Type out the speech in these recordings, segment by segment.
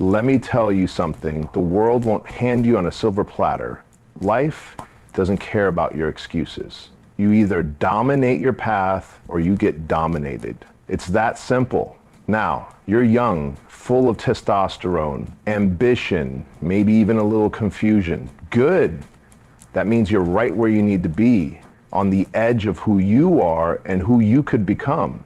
Let me tell you something. The world won't hand you on a silver platter. Life doesn't care about your excuses. You either dominate your path or you get dominated. It's that simple. Now, you're young, full of testosterone, ambition, maybe even a little confusion. Good. That means you're right where you need to be, on the edge of who you are and who you could become.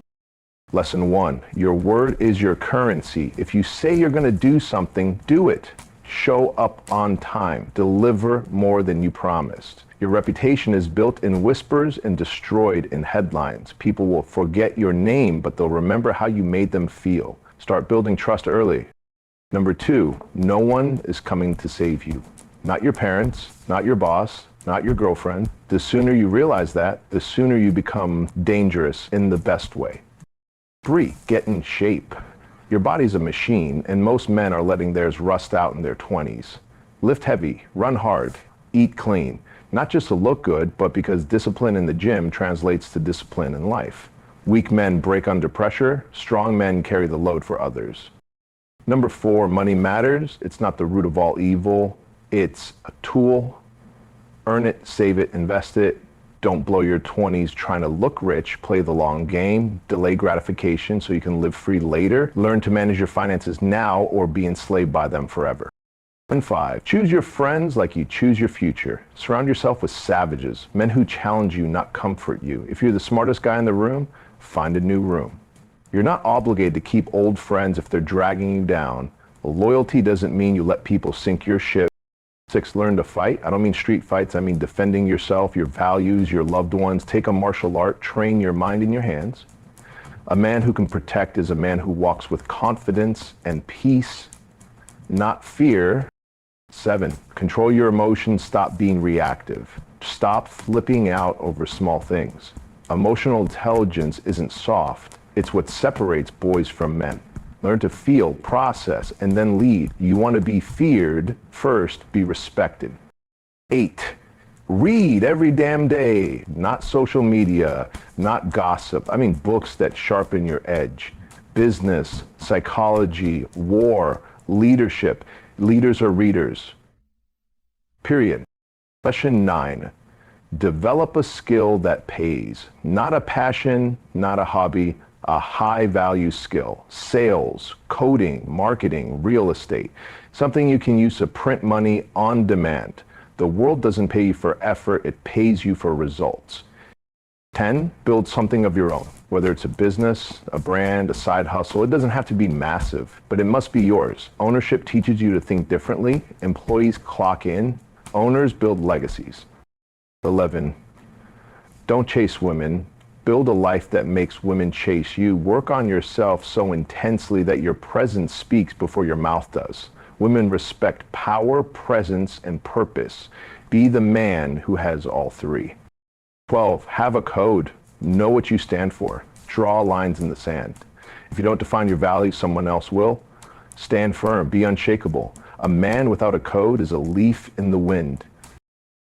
Lesson 1, your word is your currency. If you say you're going to do something, do it. Show up on time. Deliver more than you promised. Your reputation is built in whispers and destroyed in headlines. People will forget your name, but they'll remember how you made them feel. Start building trust early. Number 2, no one is coming to save you. Not your parents, not your boss, not your girlfriend. The sooner you realize that, the sooner you become dangerous in the best way. 3, get in shape. Your body's a machine, and most men are letting theirs rust out in their 20s. Lift heavy, run hard, eat clean. Not just to look good, but because discipline in the gym translates to discipline in life. Weak men break under pressure, strong men carry the load for others. Number 4, money matters. It's not the root of all evil. It's a tool. Earn it, save it, invest it. Don't blow your 20s trying to look rich. Play the long game. Delay gratification so you can live free later. Learn to manage your finances now or be enslaved by them forever. And 5, choose your friends like you choose your future. Surround yourself with savages, men who challenge you, not comfort you. If you're the smartest guy in the room, find a new room. You're not obligated to keep old friends if they're dragging you down. Loyalty doesn't mean you let people sink your ship. 6, learn to fight. I don't mean street fights. I mean defending yourself, your values, your loved ones. Take a martial art, train your mind in your hands. A man who can protect is a man who walks with confidence and peace, not fear. 7, control your emotions. Stop being reactive. Stop flipping out over small things. Emotional intelligence isn't soft. It's what separates boys from men. Learn to feel, process, and then lead. You want to be feared first, be respected. 8, read every damn day. Not social media, not gossip. I mean books that sharpen your edge. Business, psychology, war, leadership. Leaders are readers. Period. Lesson 9, develop a skill that pays. Not a passion, not a hobby. A high-value skill. Sales, coding, marketing, real estate. Something you can use to print money on demand. The world doesn't pay you for effort, it pays you for results. 10, build something of your own. Whether it's a business, a brand, a side hustle, it doesn't have to be massive, but it must be yours. Ownership teaches you to think differently. Employees clock in. Owners build legacies. 11, don't chase women. Build a life that makes women chase you. Work on yourself so intensely that your presence speaks before your mouth does. Women respect power, presence, and purpose. Be the man who has all 3. 12, have a code. Know what you stand for. Draw lines in the sand. If you don't define your values, someone else will. Stand firm. Be unshakable. A man without a code is a leaf in the wind.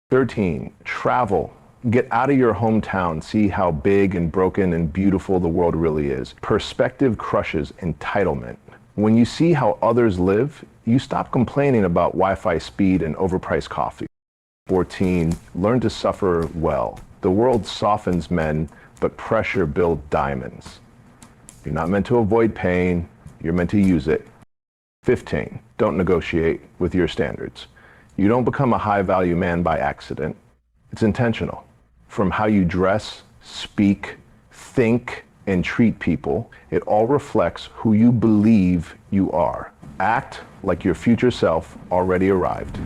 13, travel. Get out of your hometown, see how big and broken and beautiful the world really is. Perspective crushes entitlement. When you see how others live, you stop complaining about Wi-Fi speed and overpriced coffee. 14, learn to suffer well. The world softens men, but pressure builds diamonds. You're not meant to avoid pain, you're meant to use it. 15, don't negotiate with your standards. You don't become a high-value man by accident. It's intentional. From how you dress, speak, think, and treat people, it all reflects who you believe you are. Act like your future self already arrived.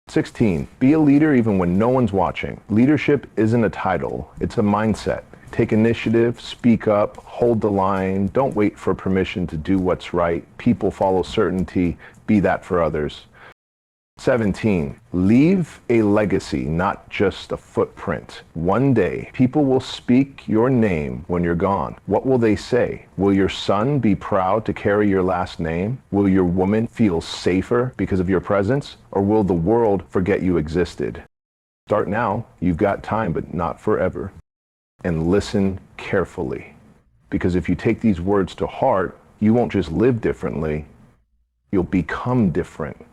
16, be a leader even when no one's watching. Leadership isn't a title, it's a mindset. Take initiative, speak up, hold the line, don't wait for permission to do what's right. People follow certainty, be that for others. 17, leave a legacy, not just a footprint. One day, people will speak your name when you're gone. What will they say? Will your son be proud to carry your last name? Will your woman feel safer because of your presence? Or will the world forget you existed? Start now. You've got time, but not forever. And listen carefully. Because if you take these words to heart, you won't just live differently, You'll become different.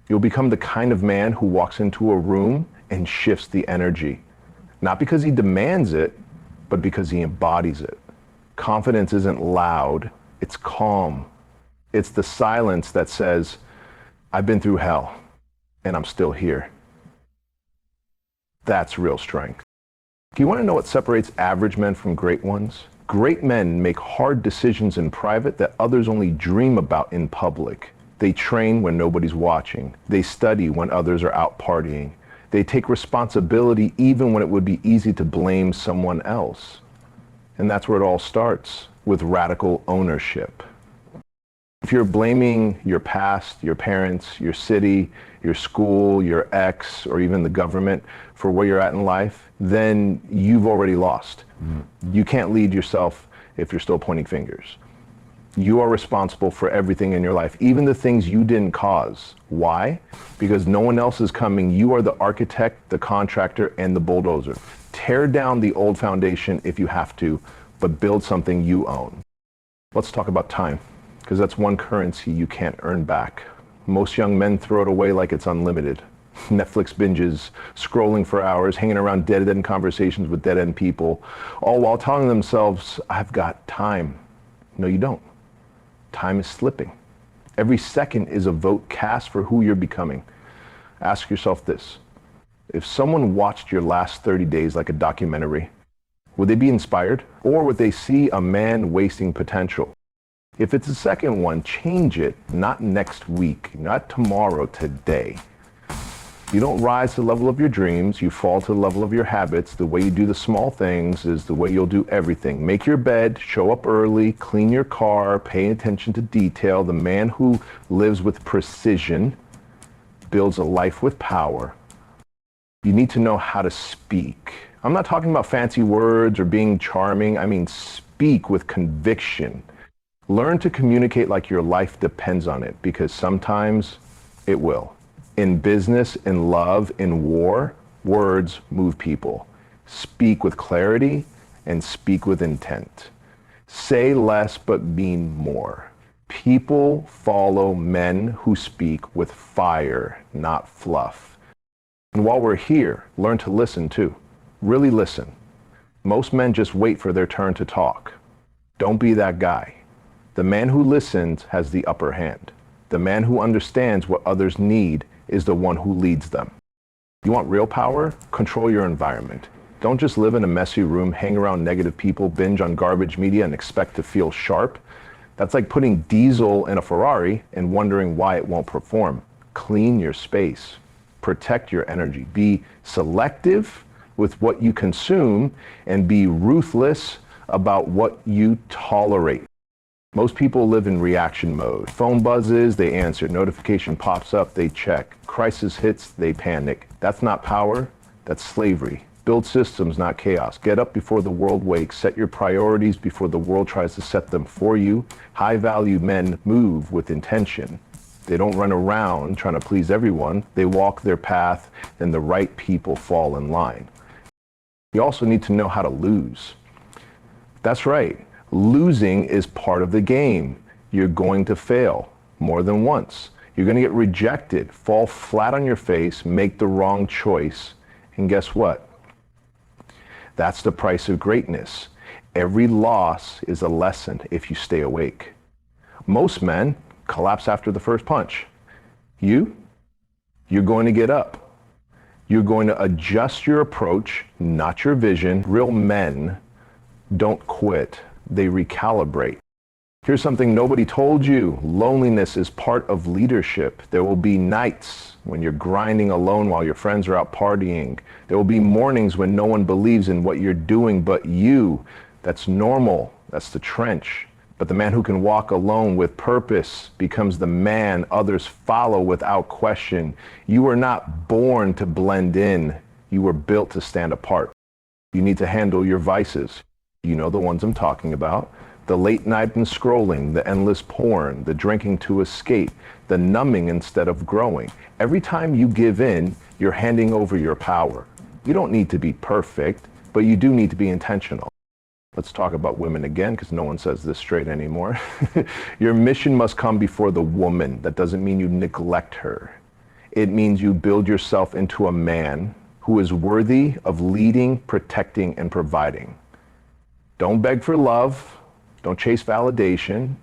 You'll become the kind of man who walks into a room and shifts the energy. Not because he demands it, but because he embodies it. Confidence isn't loud, it's calm. It's the silence that says, I've been through hell and I'm still here. That's real strength. Do you want to know what separates average men from great ones? Great men make hard decisions in private that others only dream about in public. They train when nobody's watching. They study when others are out partying. They take responsibility even when it would be easy to blame someone else. And that's where it all starts, with radical ownership. If you're blaming your past, your parents, your city, your school, your ex, or even the government for where you're at in life, then you've already lost. You can't lead yourself if you're still pointing fingers. You are responsible for everything in your life, even the things you didn't cause. Why? Because no one else is coming. You are the architect, the contractor, and the bulldozer. Tear down the old foundation if you have to, but build something you own. Let's talk about time, because that's one currency you can't earn back. Most young men throw it away like it's unlimited. Netflix binges, scrolling for hours, hanging around dead-end conversations with dead-end people, all while telling themselves, I've got time. No, you don't. Time is slipping. Every second is a vote cast for who you're becoming. Ask yourself this. If someone watched your last 30 days like a documentary, would they be inspired? Or would they see a man wasting potential? If it's the second one, change it, not next week, not tomorrow, today. You don't rise to the level of your dreams, you fall to the level of your habits. The way you do the small things is the way you'll do everything. Make your bed, show up early, clean your car, pay attention to detail. The man who lives with precision builds a life with power. You need to know how to speak. I'm not talking about fancy words or being charming. I mean, speak with conviction. Learn to communicate like your life depends on it, because sometimes it will. In business, in love, in war, words move people. Speak with clarity and speak with intent. Say less but mean more. People follow men who speak with fire, not fluff. And while we're here, learn to listen too. Really listen. Most men just wait for their turn to talk. Don't be that guy. The man who listens has the upper hand. The man who understands what others need is the one who leads them. You want real power? Control your environment. Don't just live in a messy room, hang around negative people, binge on garbage media, and expect to feel sharp. That's like putting diesel in a Ferrari and wondering why it won't perform. Clean your space. Protect your energy. Be selective with what you consume and be ruthless about what you tolerate. Most people live in reaction mode. Phone buzzes, they answer. Notification pops up, they check. Crisis hits, they panic. That's not power, that's slavery. Build systems, not chaos. Get up before the world wakes. Set your priorities before the world tries to set them for you. High-value men move with intention. They don't run around trying to please everyone. They walk their path, and the right people fall in line. You also need to know how to lose. That's right. Losing is part of the game. You're going to fail more than once. You're going to get rejected, fall flat on your face, make the wrong choice. And guess what? That's the price of greatness. Every loss is a lesson if you stay awake. Most men collapse after the first punch. You're going to get up. You're going to adjust your approach, not your vision. Real men don't quit. They recalibrate. Here's something nobody told you. Loneliness is part of leadership. There will be nights when you're grinding alone while your friends are out partying. There will be mornings when no one believes in what you're doing but you. That's normal. That's the trench. But the man who can walk alone with purpose becomes the man others follow without question. You were not born to blend in. You were built to stand apart. You need to handle your vices. You know the ones I'm talking about. The late night and scrolling, the endless porn, the drinking to escape, the numbing instead of growing. Every time you give in, you're handing over your power. You don't need to be perfect, but you do need to be intentional. Let's talk about women again, because no one says this straight anymore. Your mission must come before the woman. That doesn't mean you neglect her. It means you build yourself into a man who is worthy of leading, protecting, and providing. Don't beg for love. Don't chase validation.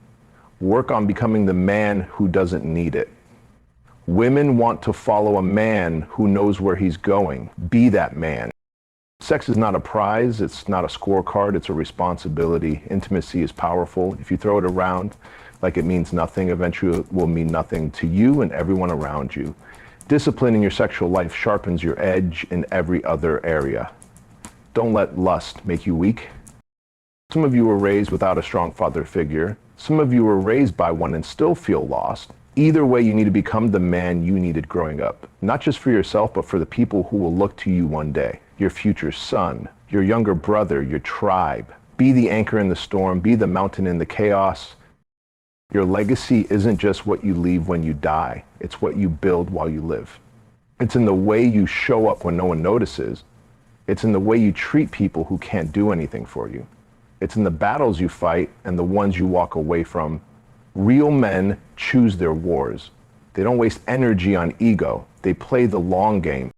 Work on becoming the man who doesn't need it. Women want to follow a man who knows where he's going. Be that man. Sex is not a prize, it's not a scorecard, it's a responsibility. Intimacy is powerful. If you throw it around like it means nothing, eventually it will mean nothing to you and everyone around you. Discipline in your sexual life sharpens your edge in every other area. Don't let lust make you weak. Some of you were raised without a strong father figure. Some of you were raised by one and still feel lost. Either way, you need to become the man you needed growing up, not just for yourself, but for the people who will look to you one day. Your future son, your younger brother, your tribe. Be the anchor in the storm, be the mountain in the chaos. Your legacy isn't just what you leave when you die, it's what you build while you live. It's in the way you show up when no one notices. It's in the way you treat people who can't do anything for you. It's in the battles you fight and the ones you walk away from. Real men choose their wars. They don't waste energy on ego. They play the long game.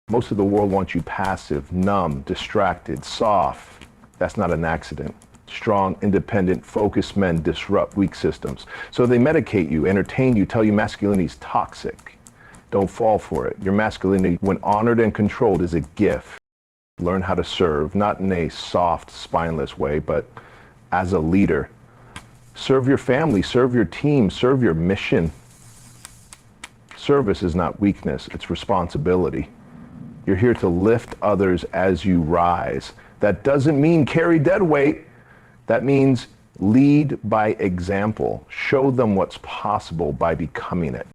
Most of the world wants you passive, numb, distracted, soft. That's not an accident. Strong, independent, focused men disrupt weak systems. So they medicate you, entertain you, tell you masculinity is toxic. Don't fall for it. Your masculinity, when honored and controlled, is a gift. Learn how to serve, not in a soft, spineless way, but as a leader. Serve your family, serve your team, serve your mission. Service is not weakness, it's responsibility. You're here to lift others as you rise. That doesn't mean carry dead weight. That means lead by example. Show them what's possible by becoming it.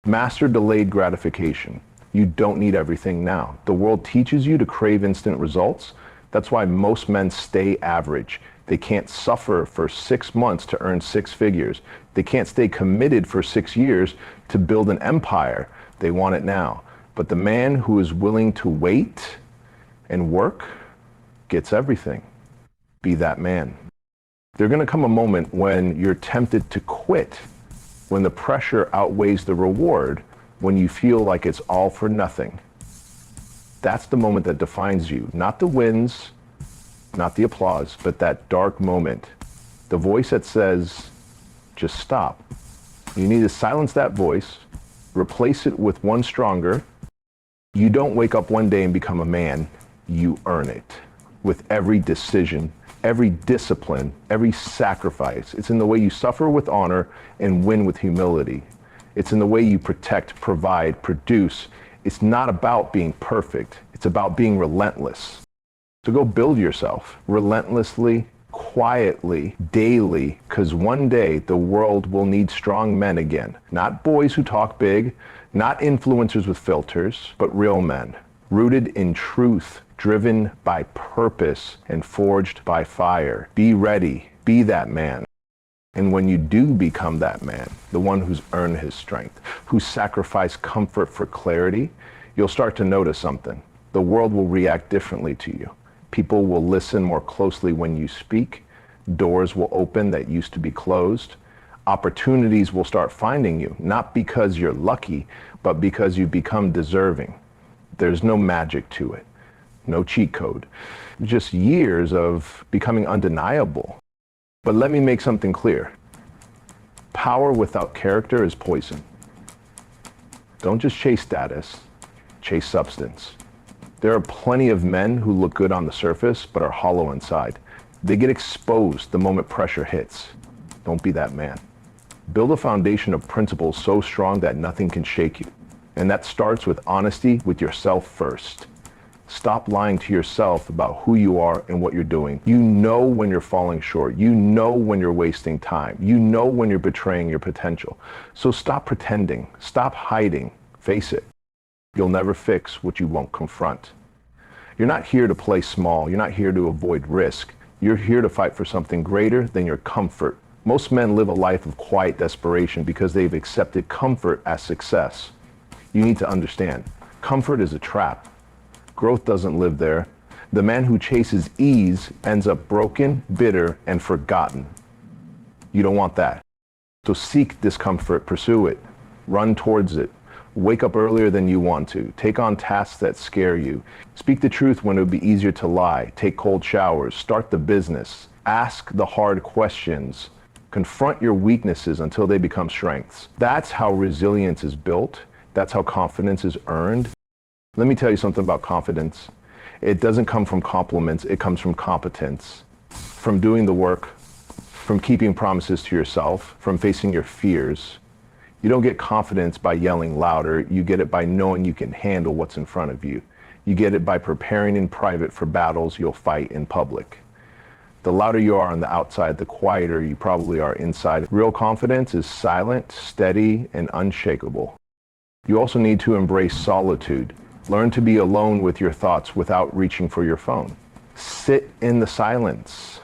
Master delayed gratification. You don't need everything now. The world teaches you to crave instant results. That's why most men stay average. They can't suffer for 6 months to earn 6 figures. They can't stay committed for 6 years to build an empire. They want it now. But the man who is willing to wait and work gets everything. Be that man. There's going to come a moment when you're tempted to quit, when the pressure outweighs the reward, when you feel like it's all for nothing. That's the moment that defines you, not the wins, not the applause, but that dark moment. The voice that says, just stop. You need to silence that voice, replace it with one stronger. You don't wake up one day and become a man, you earn it. With every decision, every discipline, every sacrifice. It's in the way you suffer with honor and win with humility. It's in the way you protect, provide, produce. It's not about being perfect. It's about being relentless. So go build yourself relentlessly, quietly, daily, because one day the world will need strong men again. Not boys who talk big, not influencers with filters, but real men, rooted in truth, driven by purpose, and forged by fire. Be ready. Be that man. And when you do become that man, the one who's earned his strength, who sacrificed comfort for clarity, you'll start to notice something. The world will react differently to you. People will listen more closely when you speak. Doors will open that used to be closed. Opportunities will start finding you, not because you're lucky, but because you become deserving. There's no magic to it, no cheat code, just years of becoming undeniable. But let me make something clear. Power without character is poison. Don't just chase status, chase substance. There are plenty of men who look good on the surface, but are hollow inside. They get exposed the moment pressure hits. Don't be that man. Build a foundation of principles so strong that nothing can shake you. And that starts with honesty with yourself first. Stop lying to yourself about who you are and what you're doing. You know when you're falling short. You know when you're wasting time. You know when you're betraying your potential. So stop pretending. Stop hiding. Face it. You'll never fix what you won't confront. You're not here to play small. You're not here to avoid risk. You're here to fight for something greater than your comfort. Most men live a life of quiet desperation because they've accepted comfort as success. You need to understand, comfort is a trap. Growth doesn't live there. The man who chases ease ends up broken, bitter, and forgotten. You don't want that. So seek discomfort, pursue it, run towards it. Wake up earlier than you want to. Take on tasks that scare you. Speak the truth when it would be easier to lie. Take cold showers. Start the business. Ask the hard questions. Confront your weaknesses until they become strengths. That's how resilience is built. That's how confidence is earned. Let me tell you something about confidence. It doesn't come from compliments. It comes from competence, from doing the work, from keeping promises to yourself, from facing your fears. You don't get confidence by yelling louder. You get it by knowing you can handle what's in front of you. You get it by preparing in private for battles you'll fight in public. The louder you are on the outside, the quieter you probably are inside. Real confidence is silent, steady, and unshakable. You also need to embrace solitude. Learn to be alone with your thoughts without reaching for your phone. Sit in the silence.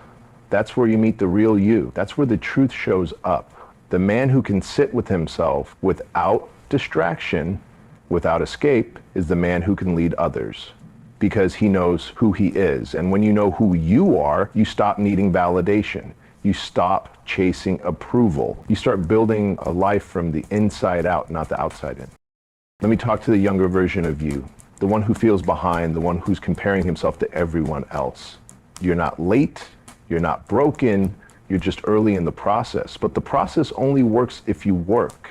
That's where you meet the real you. That's where the truth shows up. The man who can sit with himself without distraction, without escape, is the man who can lead others because he knows who he is. And when you know who you are, you stop needing validation. You stop chasing approval. You start building a life from the inside out, not the outside in. Let me talk to the younger version of you, the one who feels behind, the one who's comparing himself to everyone else. You're not late. You're not broken, you're just early in the process. But the process only works if you work.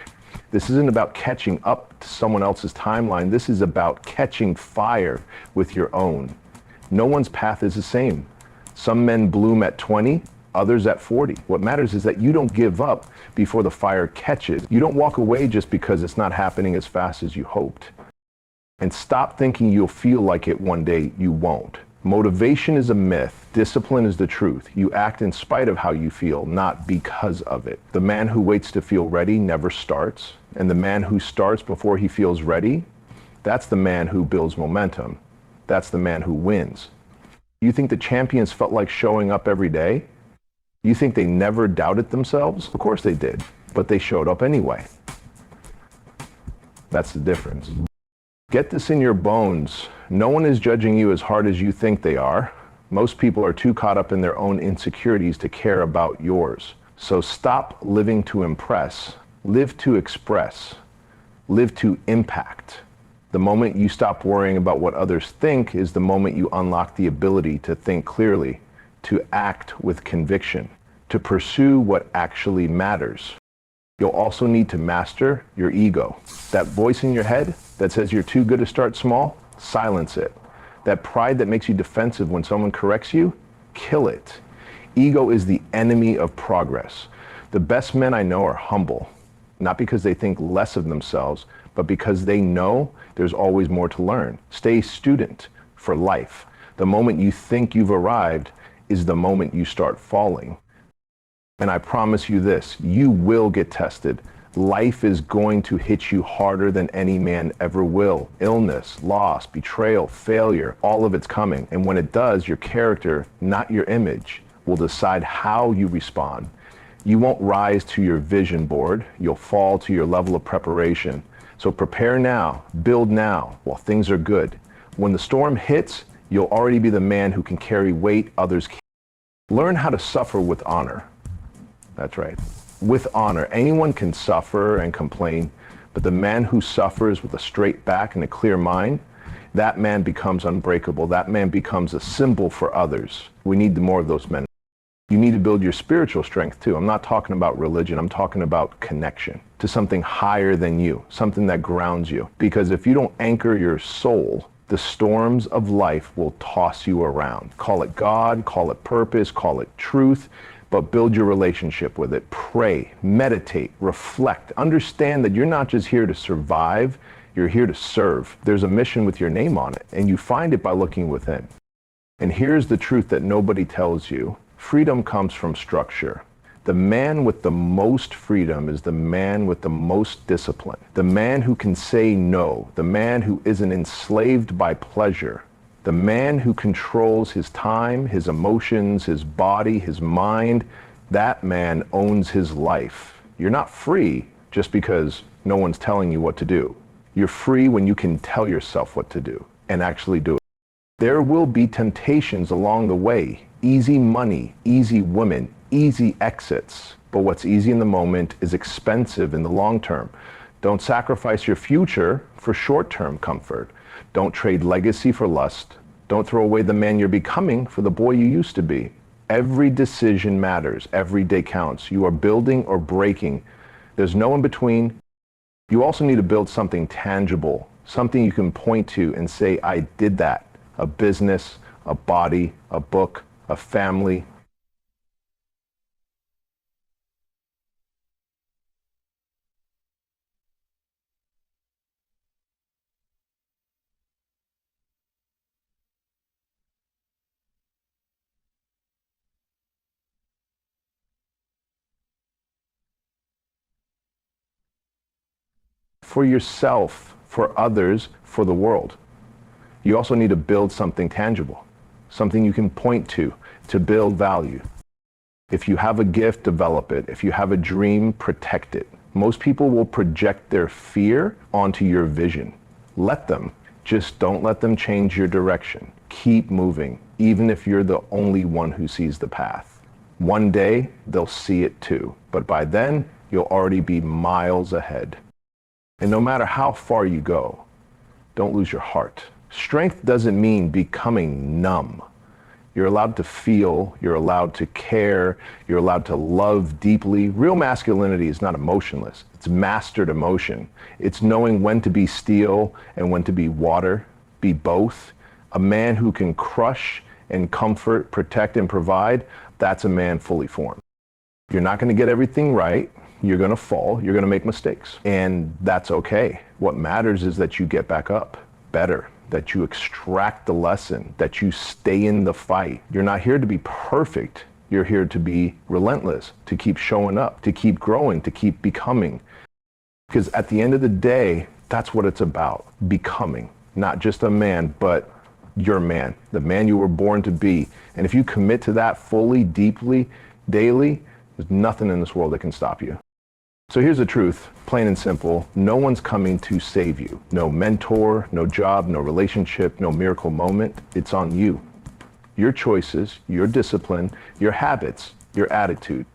This isn't about catching up to someone else's timeline. This is about catching fire with your own. No one's path is the same. Some men bloom at 20, others at 40. What matters is that you don't give up before the fire catches. You don't walk away just because it's not happening as fast as you hoped. And stop thinking you'll feel like it one day. You won't. Motivation is a myth. Discipline is the truth. You act in spite of how you feel, not because of it. The man who waits to feel ready never starts. And the man who starts before he feels ready, that's the man who builds momentum. That's the man who wins. You think the champions felt like showing up every day? You think they never doubted themselves? Of course they did, but they showed up anyway. That's the difference. Get this in your bones. No one is judging you as hard as you think they are. Most people are too caught up in their own insecurities to care about yours. So stop living to impress. Live to express. Live to impact. The moment you stop worrying about what others think is the moment you unlock the ability to think clearly, to act with conviction, to pursue what actually matters. You'll also need to master your ego. That voice in your head that says you're too good to start small, silence it. That pride that makes you defensive when someone corrects you, kill it. Ego is the enemy of progress. The best men I know are humble, not because they think less of themselves, but because they know there's always more to learn. Stay student for life. The moment you think you've arrived is the moment you start falling. And I promise you this, you will get tested. Life is going to hit you harder than any man ever will. Illness, loss, betrayal, failure, all of it's coming. And when it does, your character, not your image, will decide how you respond. You won't rise to your vision board. You'll fall to your level of preparation. So prepare now, build now, while things are good. When the storm hits, you'll already be the man who can carry weight others can't. Learn how to suffer with honor. That's right. With honor. Anyone can suffer and complain, but the man who suffers with a straight back and a clear mind, that man becomes unbreakable. That man becomes a symbol for others. We need more of those men. You need to build your spiritual strength too. I'm not talking about religion. I'm talking about connection to something higher than you, something that grounds you. Because if you don't anchor your soul, the storms of life will toss you around. Call it God, call it purpose, call it truth. But build your relationship with it. Pray, meditate, reflect. Understand that you're not just here to survive, you're here to serve. There's a mission with your name on it, and you find it by looking within. And here's the truth that nobody tells you. Freedom comes from structure. The man with the most freedom is the man with the most discipline. The man who can say no. The man who isn't enslaved by pleasure. The man who controls his time, his emotions, his body, his mind, that man owns his life. You're not free just because no one's telling you what to do. You're free when you can tell yourself what to do and actually do it. There will be temptations along the way. Easy money, easy women, easy exits. But what's easy in the moment is expensive in the long term. Don't sacrifice your future for short-term comfort. Don't trade legacy for lust. Don't throw away the man you're becoming for the boy you used to be. Every decision matters. Every day counts. You are building or breaking. There's no in between. You also need to build something tangible, something you can point to and say, I did that. A business, a body, a book, a family. For yourself, for others, for the world. You also need to build something tangible, something you can point to build value. If you have a gift, develop it. If you have a dream, protect it. Most people will project their fear onto your vision. Let them. Just don't let them change your direction. Keep moving, even if you're the only one who sees the path. One day, they'll see it too. But by then, you'll already be miles ahead. And no matter how far you go, don't lose your heart. Strength doesn't mean becoming numb. You're allowed to feel, you're allowed to care, you're allowed to love deeply. Real masculinity is not emotionless. It's mastered emotion. It's knowing when to be steel and when to be water, be both. A man who can crush and comfort, protect and provide, that's a man fully formed. You're not going to get everything right. You're going to fall. You're going to make mistakes. And that's okay. What matters is that you get back up better, that you extract the lesson, that you stay in the fight. You're not here to be perfect. You're here to be relentless, to keep showing up, to keep growing, to keep becoming. Because at the end of the day, that's what it's about. Becoming. Not just a man, but your man. The man you were born to be. And if you commit to that fully, deeply, daily, there's nothing in this world that can stop you. So here's the truth, plain and simple. No one's coming to save you. No mentor, no job, no relationship, no miracle moment. It's on you. Your choices, your discipline, your habits, your attitude.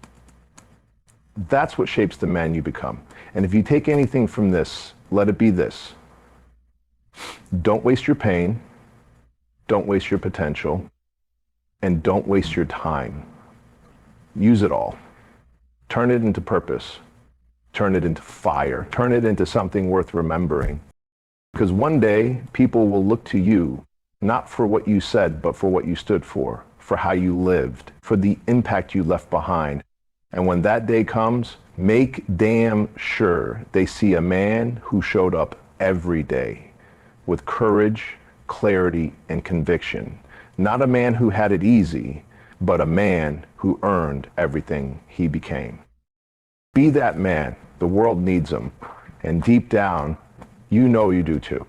That's what shapes the man you become. And if you take anything from this, let it be this. Don't waste your pain. Don't waste your potential. And don't waste your time. Use it all. Turn it into purpose. Turn it into fire. Turn it into something worth remembering. Because one day, people will look to you, not for what you said, but for what you stood for how you lived, for the impact you left behind. And when that day comes, make damn sure they see a man who showed up every day with courage, clarity, and conviction. Not a man who had it easy, but a man who earned everything he became. Be that man. The world needs him. And deep down, you know you do too.